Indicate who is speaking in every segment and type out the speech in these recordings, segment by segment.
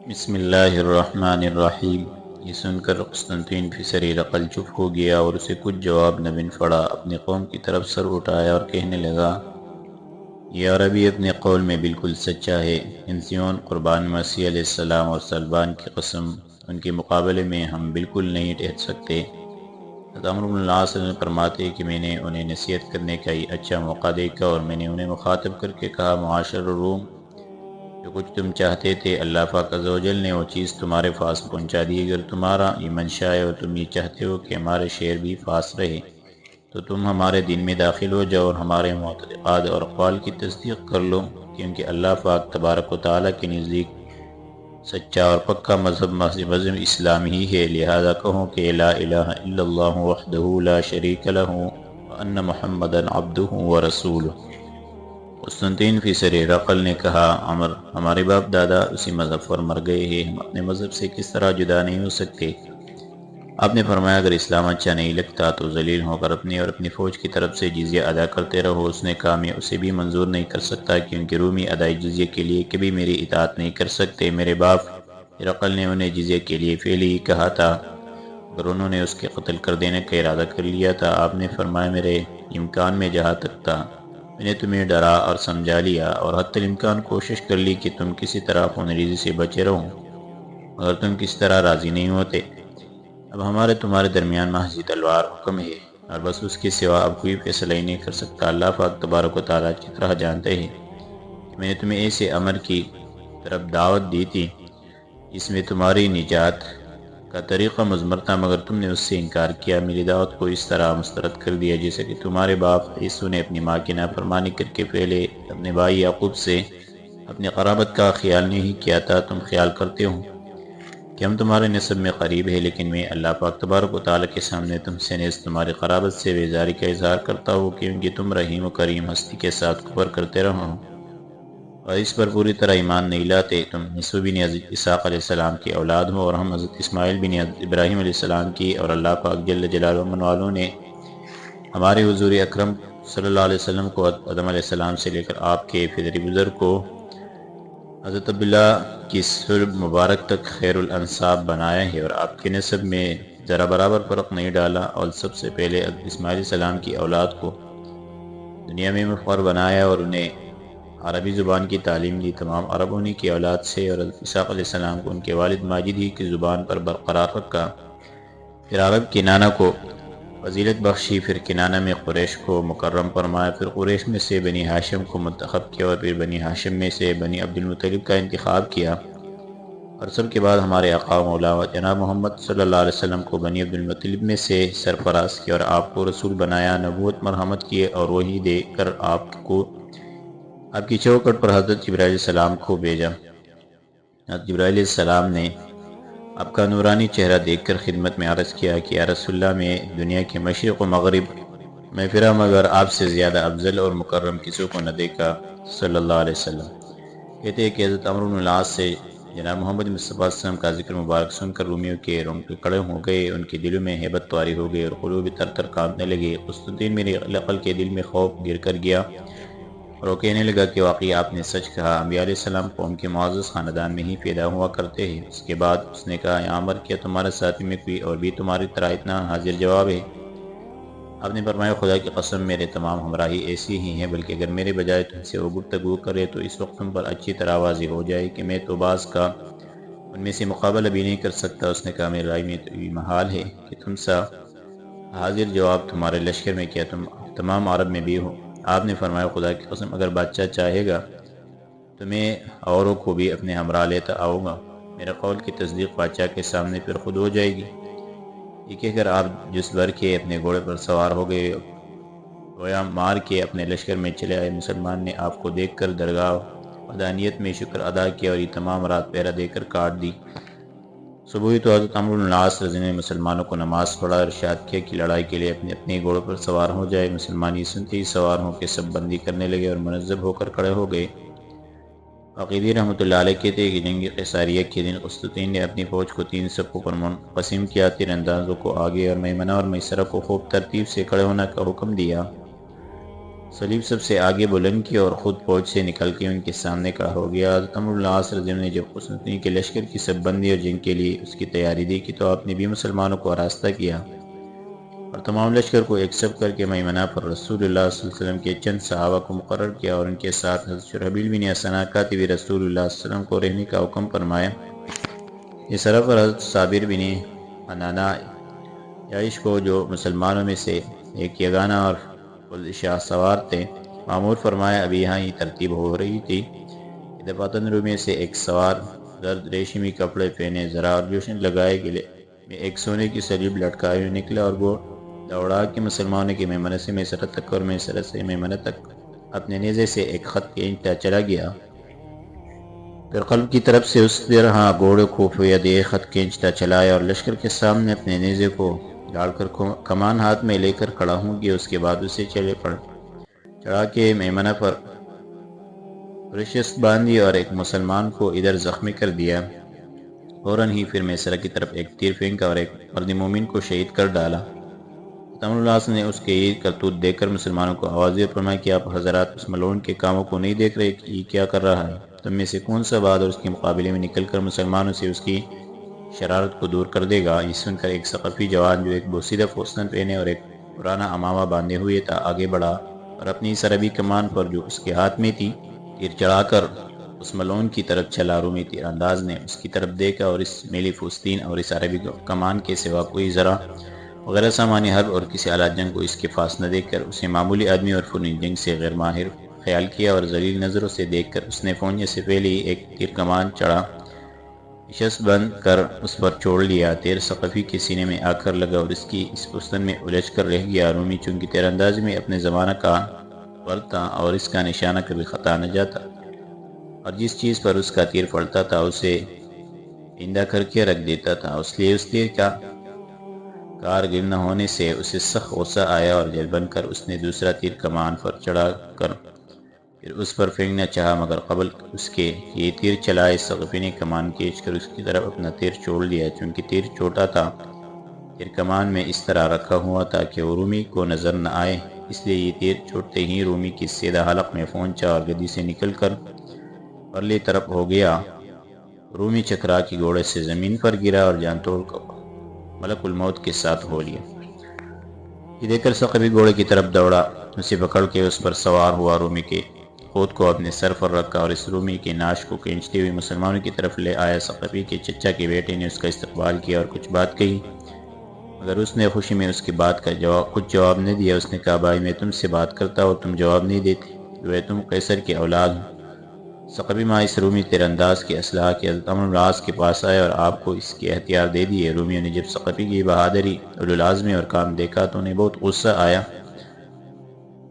Speaker 1: بسم اللہ الرحمن الرحیم۔ یہ سن کر قسطنطین فی سریر عقل چپ ہو گیا اور اسے کچھ جواب نہ بن پڑا۔ اپنی قوم کی طرف سر اٹھایا اور کہنے لگا، یہ عربی اپنے قول میں بالکل سچا ہے۔ ہنسیون قربان مسیح علیہ السلام اور صلبان کی قسم، ان کے مقابلے میں ہم بالکل نہیں ٹھہر سکتے۔ حضرت عمرو بن العاص فرماتے کہ میں نے انہیں نصیحت کرنے کا ہی اچھا موقع دیکھا اور میں نے انہیں مخاطب کر کے کہا، معاشر الروم، جو کچھ تم چاہتے تھے اللہ پاک عز و جل نے وہ چیز تمہارے پاس پہنچا دی۔ اگر تمہارا یہ منشا ہے اور تم یہ چاہتے ہو کہ ہمارے شہر بھی پاس رہے تو تم ہمارے دین میں داخل ہو جاؤ اور ہمارے معتقدات اور اقوال کی تصدیق کر لو، کیونکہ اللہ پاک تبارک و تعالیٰ کے نزدیک سچا اور پکا مذہب مذہب اسلام ہی ہے۔ لہذا کہو کہ لا الہ الا اللہ وحدہ لا شریک لہ وان محمدا عبدہ ورسولہ۔ قسطنطین فی سریر عقل نے کہا، عمر، ہمارے باپ دادا اسی مذہب پر مر گئے ہیں، ہم اپنے مذہب سے کس طرح جدا نہیں ہو سکتے؟ آپ نے فرمایا، اگر اسلام اچھا نہیں لگتا تو ذلیل ہو کر اپنی اور اپنی فوج کی طرف سے جزیہ ادا کرتے رہو۔ اس نے کہا، میں اسے بھی منظور نہیں کر سکتا، کیونکہ رومی ادائی جزیے کے لیے کبھی میری اطاعت نہیں کر سکتے۔ میرے باپ ہرقل نے انہیں جزیے کے لیے فعل ہی کہا تھا، اگر انہوں نے اس کے قتل کر دینے کا ارادہ کر لیا تھا۔ آپ نے فرمایا، میرے امکان میں جہاں تک تھا میں نے تمہیں ڈرا اور سمجھا لیا اور حتی الامکان کوشش کر لی کہ تم کسی طرح خون ریزی سے بچے رہو، مگر تم کس طرح راضی نہیں ہوتے۔ اب ہمارے تمہارے درمیان محض تلوار حکم ہے اور بس اس کے سوا اب کوئی فیصلہ ہی نہیں کر سکتا۔ اللہ پاک تبارک و تعالیٰ کی طرح جانتے ہیں کہ میں نے تمہیں ایسے امر کی طرف دعوت دی تھی جس میں تمہاری نجات کا طریقہ مضمر تھا، مگر تم نے اس سے انکار کیا، میری دعوت کو اس طرح مسترد کر دیا جیسے کہ تمہارے باپ عیسو نے اپنی ماں کی نافرمانی کر کے پہلے اپنے بھائی یعقوب سے اپنی قرابت کا خیال نہیں کیا تھا۔ تم خیال کرتے ہو کہ ہم تمہارے نسب میں قریب ہے، لیکن میں اللہ پاک تبارک و تعالیٰ کے سامنے تم سے نیز تمہاری قرابت سے بیزاری کا اظہار کرتا ہوں، کیونکہ تم رحیم و کریم ہستی کے ساتھ کفر کرتے رہو اور اس پر پوری طرح ایمان نہیں لاتے۔ تم عیسو بن حضرت اسحاق علیہ السلام کی اولاد ہو اور ہم حضرت اسماعیل بن حضرت ابراہیم علیہ السلام کی، اور اللہ پاک جل جلالہ من والوں نے ہمارے حضور اکرم صلی اللہ علیہ وسلم کو آدم علیہ السلام سے لے کر آپ کے فدری بزرگ کو حضرت عبداللہ کی سلب مبارک تک خیر الانساب بنایا ہے اور آپ کے نسب میں ذرا برابر فرق نہیں ڈالا، اور سب سے پہلے اسماعیل علیہ السلام کی اولاد کو دنیا میں مفخر بنایا اور انہیں عربی زبان کی تعلیم دی۔ تمام عرب انہی کی اولاد سے، اور حضرت اسحاق علیہ السلام کو ان کے والد ماجد ہی کی زبان پر برقرار رکھا۔ پھر عرب کنانہ کو فضیلت بخشی، پھر کنانہ میں قریش کو مکرم فرمایا، پھر قریش میں سے بنی ہاشم کو منتخب کیا اور پھر بنی ہاشم میں سے بنی عبد المطلب کا انتخاب کیا، اور سب کے بعد ہمارے آقا و مولا جناب محمد صلی اللہ علیہ وسلم کو بنی عبد المطلب میں سے سرفراز کیا اور آپ کو رسول بنایا، نبوت مرحمت کیے اور وحی دے کر آپ کی چوکٹ پر حضرت جبرائیل علیہ السلام کو بھیجا۔ حضرت جبرائیل علیہ السلام نے آپ کا نورانی چہرہ دیکھ کر خدمت میں عرض کیا کہ یا رسول اللہ، میں دنیا کے مشرق و مغرب میں پھرا مگر آپ سے زیادہ افضل اور مکرم کسی کو نہ دیکھا صلی اللہ علیہ وسلم۔ کہتے ہیں کہ حضرت عمرو بن العاص سے جناب محمد مصطفیٰ صلی اللہ علیہ وسلم کا ذکر مبارک سن کر رومیوں کے رونگٹے کھڑے ہو گئے، ان کے دلوں میں ہیبت طاری ہو گئی اور قلوب تر تر کانپنے لگے۔ قسطنطین میری عقل کے دل میں خوف گر کر گیا اور وہ کہنے لگا کہ واقعی آپ نے سچ کہا، انبیاء علیہ السلام قوم کے معزز خاندان میں ہی پیدا ہوا کرتے ہیں۔ اس کے بعد اس نے کہا، یا عمر، کیا تمہارے ساتھی میں کوئی اور بھی تمہاری طرح اتنا حاضر جواب ہے؟ آپ نے فرمایا، خدا کی قسم، میرے تمام ہمراہی ایسی ہی ہیں، بلکہ اگر میرے بجائے تم سے وہ گفتگو کرے تو اس وقت تم پر اچھی طرح واضح ہو جائے کہ میں تو بعض کا ان میں سے مقابلہ بھی نہیں کر سکتا۔ اس نے کہا، میری رائے میں تو یہ محال ہے کہ تم سا حاضر جواب تمہارے لشکر میں کیا تم تمام عرب میں بھی ہو۔ آپ نے فرمایا، خدا کی قسم، اگر بادشاہ چاہے گا تو میں اوروں کو بھی اپنے ہمراہ لیتا آؤں گا، میرے قول کی تصدیق بادشاہ کے سامنے پھر خود ہو جائے گی۔ یہ کہہ کر آپ جس بھر کے اپنے گھوڑے پر سوار ہو گئے، گویا مار کے اپنے لشکر میں چلے آئے۔ مسلمان نے آپ کو دیکھ کر درگاہ وحدانیت میں شکر ادا کیا اور یہ تمام رات پہرا دے کر کاٹ دی۔ صبح ہوئی تو حضرت عمرو بن العاص رضی اللہ عنہ نے مسلمانوں کو نماز پڑھا اور ارشاد کیا کہ لڑائی کے لیے اپنے اپنے گھوڑوں پر سوار ہو جائے۔ مسلمان یہ سنتے ہی سوار ہو کے سب بندی کرنے لگے اور منظم ہو کر کھڑے ہو گئے۔ عقیدی رحمۃ اللہ علیہ کہتے ہیں کہ جنگ قیصاریہ کے دن قسطنطین نے اپنی فوج کو 3 صفوں پر منقسم کیا، تیر اندازوں کو آگے اور میمنہ اور میسرہ کو خوب ترتیب سے کھڑے ہونے کا حکم دیا صلیب سب سے آگے بلند کی اور خود فوج سے نکل کے ان کے سامنے کھڑا ہو گیا۔ حضرت عمرو بن العاص رضی اللہ عنہ نے جب قسطنطنیہ کے لشکر کی سب بندی اور جنگ کے لیے اس کی تیاری دیکھی تو آپ نے بھی مسلمانوں کو آراستہ کیا اور تمام لشکر کو ایک سب کر کے میمنہ پر رسول اللہ صلی اللہ علیہ وسلم کے چند صحابہ کو مقرر کیا اور ان کے ساتھ حضرت شرحبیل بن حسنہ کاتب رسول اللہ صلی اللہ علیہ وسلم کو رہنے کا حکم فرمایا۔ اس طرح پر حضرت صابر بن حنانہ یعیش کو جو مسلمانوں میں سے ایک یگانہ اور شاہ سوار تھے معمور فرمایا۔ ابھی یہاں یہ ترتیب ہو رہی تھی کہ دفاتن رومی سے ایک سوار زرد ریشمی کپڑے پہنے ذرا اور جوشن لگائے گلے میں ایک سونے کی صلیب لٹکائے ہوئے نکلا اور وہ دوڑا کے مسلمانوں کے میمنہ سے میسرہ تک اور میسرہ سے میمنہ تک اپنے نیزے سے ایک خط کھینچتا چلا گیا۔ پھر قلب کی طرف سے اس طرح گھوڑے کو فید ایک خط کھینچتا چلایا اور لشکر کے سامنے اپنے نیزے کو ڈال کر کمان ہاتھ میں لے کر کھڑا ہوں گیا۔ اس کے بعد اسے چڑھا کے میمنہ پر رشست باندھی اور ایک مسلمان کو ادھر زخمی کر دیا۔ فوراً ہی پھر میسرہ کی طرف ایک تیر پھینکا اور ایک مرد مومن کو شہید کر ڈالا۔ عمرو بن العاص نے اس کے یہ کرتوت دیکھ کر مسلمانوں کو آواز دے فرمایا کہ آپ حضرات اس ملعون کے کاموں کو نہیں دیکھ رہے کہ یہ کیا کر رہا ہے؟ تم میں سے کون سا بہادر اس کے مقابلے میں نکل کر مسلمانوں سے اس کی شرارت کو دور کر دے گا؟ یہ سن کر ایک ثقفی جوان جو ایک بوسیدہ فوستن پہنے اور ایک پرانا امامہ باندھے ہوئے تھا آگے بڑھا اور اپنی سربی کمان پر جو اس کے ہاتھ میں تھی تیر چڑھا کر اس ملعون کی طرف چلا۔ رومی تیر انداز نے اس کی طرف دیکھا اور اس میلی فوستین اور اس عربی کمان کے سوا کوئی ذرا وغیرہ سامان حرب اور کسی آلات جنگ کو اس کے پاس نہ دیکھ کر اسے معمولی آدمی اور فنون جنگ سے غیر ماہر خیال کیا اور ذلیل نظروں سے دیکھ کر اس نے پہنچنے سے پہلے ہی ایک تیر کمان چڑھا نشست بند کر اس پر چھوڑ لیا۔ تیر ثقفی کے سینے میں آ کر لگا اور اس کی اس پستن میں الجھ کر رہ گیا۔ رومی چونکہ تیر اندازی میں اپنے زمانہ کا فرد تھا اور اس کا نشانہ کبھی خطا نہ جاتا اور جس چیز پر اس کا تیر پڑتا تھا اسے پیندا کر کے رکھ دیتا تھا، اس لیے اس تیر کا کارگر نہ ہونے سے اسے سخت غصہ آیا اور جل بن کر اس نے دوسرا تیر کمان پر چڑھا کر پھر اس پر پھینکنا چاہا، مگر قبل اس کے یہ تیر چلائے ثقفی نے کمان کھینچ کر اس کی طرف اپنا تیر چھوڑ لیا۔ چونکہ تیر چھوٹا تھا، تیر کمان میں اس طرح رکھا ہوا تھا کہ وہ رومی کو نظر نہ آئے، اس لیے یہ تیر چھوڑتے ہی رومی کی سیدھا حلق میں پہنچا اور گدی سے نکل کر پرلی طرف ہو گیا۔ رومی چکرا کے گھوڑے سے زمین پر گرا اور جان توڑ کر ملک الموت کے ساتھ ہو لیا۔ یہ دیکھ کر ثقفی گھوڑے کی طرف دوڑا، اسے پکڑ کے اس پر سوار ہوا، رومی کے خود کو اپنے سر پر رکھا اور اس رومی کے ناش کو کھینچتے ہوئے مسلمانوں کی طرف لے آیا۔ ثقفی کے چچا کے بیٹے نے اس کا استقبال کیا اور کچھ بات کہی، مگر اس نے خوشی میں اس کی بات کا کچھ جواب نہیں دیا۔ اس نے کہا، بھائی میں تم سے بات کرتا ہوں، تم جواب نہیں دیتے، گویا تم قیصر کے اولاد ہو۔ ثقفی ماس رومی تیر انداز کے اسلحہ کے حضرت عمرو بن العاص کے پاس آئے اور آپ کو اس کے ہتھیار دے دیے۔ رومیوں نے جب ثقفی کی بہادری، اولوالعزمی اور کام دیکھا تو انہیں بہت غصہ آیا،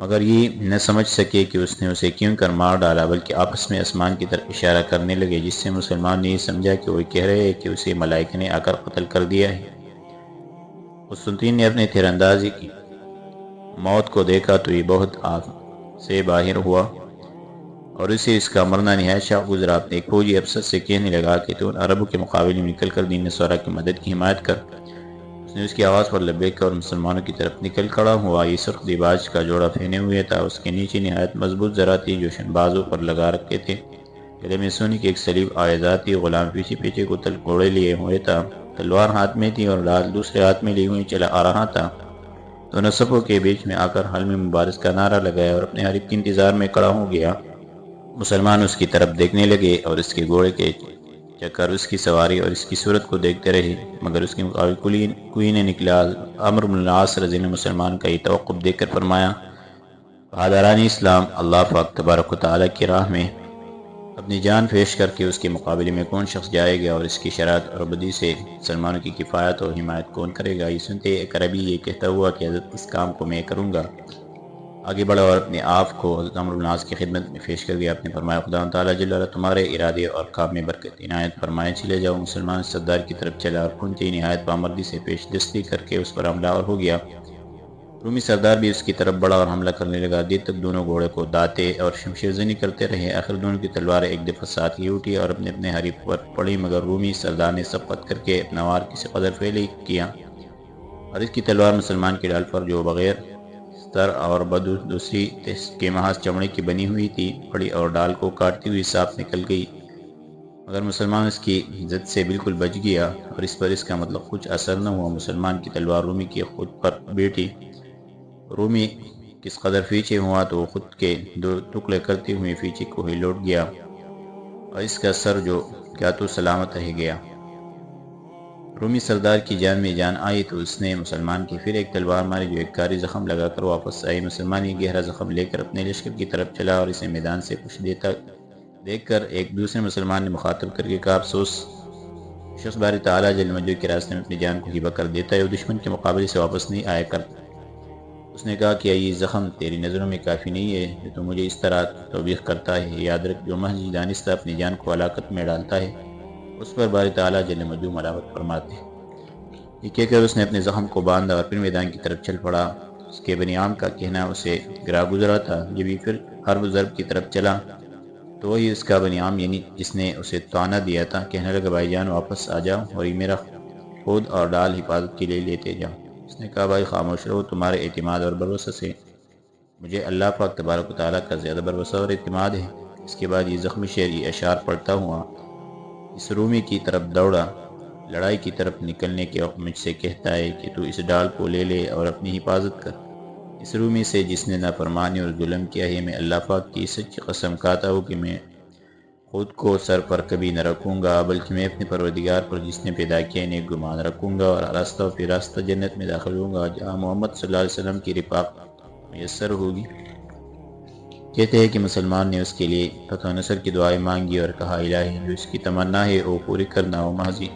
Speaker 1: مگر یہ نہ سمجھ سکے کہ اس نے اسے کیوں کر مار ڈالا، بلکہ آپس میں آسمان کی طرف اشارہ کرنے لگے، جس سے مسلمان نے یہ سمجھا کہ وہ کہہ رہے ہیں کہ اسے ملائکہ نے آ کر قتل کر دیا ہے۔ قسطنطین نے اپنے تیر اندازی کی موت کو دیکھا تو یہ بہت آگ سے باہر ہوا اور اسے اس کا مرنا نہایت شوق گزرا۔ اپنے ایک فوجی افسر سے کہنے لگا کہ تو ان عربوں کے مقابلے میں نکل کر دین نصارہ کی مدد کی حمایت کر۔ اس نے اس کی آواز پر لبیک اور مسلمانوں کی طرف نکل کھڑا ہوا۔ یہ سرخ دیباج کا جوڑا پہنے ہوئے تھا، اس کے نیچے نہایت مضبوط زرہ تھی جو بازو پر لگا رکھے تھے، گلے میں سونے کی ایک صلیب آویزاں تھی، غلام پیچھے پیچھے کو گھوڑے لیے ہوئے تھا، تلوار ہاتھ میں تھی اور ڈال دوسرے ہاتھ میں لیے ہوئے چلا آ رہا تھا۔ دونوں صفوں کے بیچ میں آ کر حلم مبارز کا نعرہ لگایا اور اپنے حریف کے انتظار میں کھڑا ہو گیا۔ مسلمان اس کی طرف دیکھنے لگے اور اس کے گھوڑے کے چکر، اس کی سواری اور اس کی صورت کو دیکھتے رہے، مگر اس کے مقابل کوئی نہ نکلا۔ عمرو بن العاص رضی اللہ عنہ مسلمان کا یہ توقف دیکھ کر فرمایا، بہادران اسلام، اللہ پاک تبارک و تعالیٰ کی راہ میں اپنی جان پیش کر کے اس کے مقابلے میں کون شخص جائے گا اور اس کی شرارت اور بدی سے مسلمانوں کی کفایت اور حمایت کون کرے گا؟ یہ سنتے ایک عربی یہ کہتا ہوا کہ حضرت اس کام کو میں کروں گا، آگے بڑھا اور اپنے آپ کو حضرت عمرو بن العاص کی خدمت میں پیش کر گیا۔ آپ نے فرمایا، خدا تعالیٰ جل وعلا تمہارے ارادے اور کام میں برکت عنایت فرمائے، چلے جاؤ۔ مسلمان سردار کی طرف چلا اور پھنتے ہی نہایت بامردی سے پیش دستی کر کے اس پر حملہ اور ہو گیا۔ رومی سردار بھی اس کی طرف بڑھا اور حملہ کرنے لگا، دیر تک دونوں گھوڑے کو داتے اور شمشیر زنی کرتے رہے۔ آخر دونوں کی تلواریں ایک دفعہ ساتھ ہی اٹھی اور اپنے حریف پر پڑی، مگر رومی سردار نے سبقت کر کے اپنا وار کسی قدر پہلے کیا اور اس کی تلوار مسلمان کی ڈال پر جو بغیر سر اور بدو دوسری کے محاذ چمڑے کی بنی ہوئی تھی، پڑی اور ڈال کو کاٹتی ہوئی سانپ نکل گئی، مگر مسلمان اس کی زد سے بالکل بچ گیا اور اس پر اس کا مطلب کچھ اثر نہ ہوا۔ مسلمان کی تلوار رومی کی خود پر بیٹھی۔ رومی کس قدر پیچھے ہوا تو وہ خود کے دو ٹکڑے کرتے ہوئے پیچھے کو ہی لوٹ گیا اور اس کا سر جو کیا تو سلامت رہ گیا۔ رومی سردار کی جان میں جان آئی تو اس نے مسلمان کی پھر ایک تلوار ماری جو ایک کاری زخم لگا کر واپس آئی۔ مسلمان یہ گہرا زخم لے کر اپنے لشکر کی طرف چلا اور اسے میدان سے کچھ دیکھ کر ایک دوسرے مسلمان نے مخاطب کر کے کہا، افسوس شخص باری تعالیٰ جل مجدہ کے راستے میں اپنی جان کو ہبہ کر دیتا ہے، وہ دشمن کے مقابلے سے واپس نہیں آیا کرتا۔ اس نے کہا کہ یہ زخم تیری نظروں میں کافی نہیں ہے جو تو مجھے اس طرح توبیخ کرتا ہے، یاد رکھ جو محض دانستہ اپنی جان کو ہلاکت میں ڈالتا ہے اس پر باری تعالیٰ جل مجدہ ملامت فرماتے ہیں۔ یہ کہہ کر اس نے اپنے زخم کو باندھا اور پھر میدان کی طرف چل پڑا۔ اس کے بنی عام کا کہنا اسے گرا گزرا تھا، جب یہ پھر حرب ضرب کی طرف چلا تو وہی اس کا بنی عام یعنی جس نے اسے طعنہ دیا تھا کہنے لگا، بھائی جان واپس آ جاؤ اور یہ میرا خود اور ڈال حفاظت کے لیے لیتے جاؤ۔ اس نے کہا، بھائی خاموش رہو، تمہارے اعتماد اور بھروسے سے مجھے اللہ پاک تبارک و تعالیٰ کا زیادہ بھروسہ اور اعتماد ہے۔ اس کے بعد یہ زخمی شیر یہ اشعار پڑھتا ہوا اس رومی کی طرف دوڑا۔ لڑائی کی طرف نکلنے کے وقت مجھ سے کہتا ہے کہ تو اس ڈال کو لے لے اور اپنی حفاظت کر۔ اس رومی سے جس نے نافرمانی اور ظلم کیا ہے، میں اللہ پاک کی سچی قسم کھاتا ہوں کہ میں خود کو سر پر کبھی نہ رکھوں گا، بلکہ میں اپنے پروردگار پر جس نے پیدا کیا نیک گمان رکھوں گا اور راستہ و پھر راستہ جنت میں داخل ہوں گا جہاں محمد صلی اللہ علیہ وسلم کی رفاقت میسر ہوگی۔ کہتے ہیں کہ مسلمان نے اس کے لیے فتح و نصر کی دعائیں مانگی اور کہا، الہی جو اس کی تمنا ہے وہ پوری کرنا۔ وہ محضی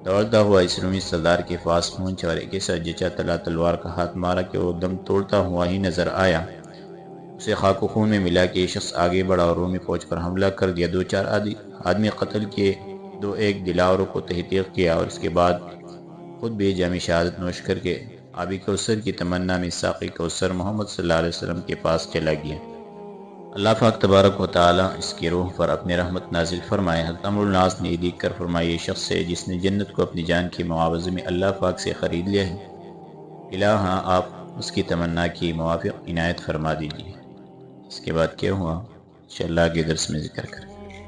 Speaker 1: دوڑتا ہوا اس رومی سردار کے پاس پہنچا اور ایک ایسا جچا تلا تلوار کا ہاتھ مارا کہ وہ دم توڑتا ہوا ہی نظر آیا۔ اسے خاک و خون میں ملا کہ یہ شخص آگے بڑھا اور رومی فوج پر حملہ کر دیا، 2-4 آدمی قتل کیے، 2-1 دلاوروں کو تحقیق کیا اور اس کے بعد خود بھی جام شہادت نوش کر کے آبی کوثر کی تمنا میں ساقی کوثر محمد صلی اللہ علیہ وسلم کے پاس چلا گیا۔ اللہ پاک تبارک و تعالیٰ اس کی روح پر اپنے رحمت نازل فرمائے۔ حضرت عمرو بن العاص نے یہ دیکھ کر فرمایا، یہ شخص ہے جس نے جنت کو اپنی جان کی معاوضے میں اللہ پاک سے خرید لیا ہے، الہ آپ اس کی تمنا کی موافق عنایت فرما دیجیے۔ اس کے بعد کیا ہوا انشاءاللہ آگے درس میں ذکر کریں۔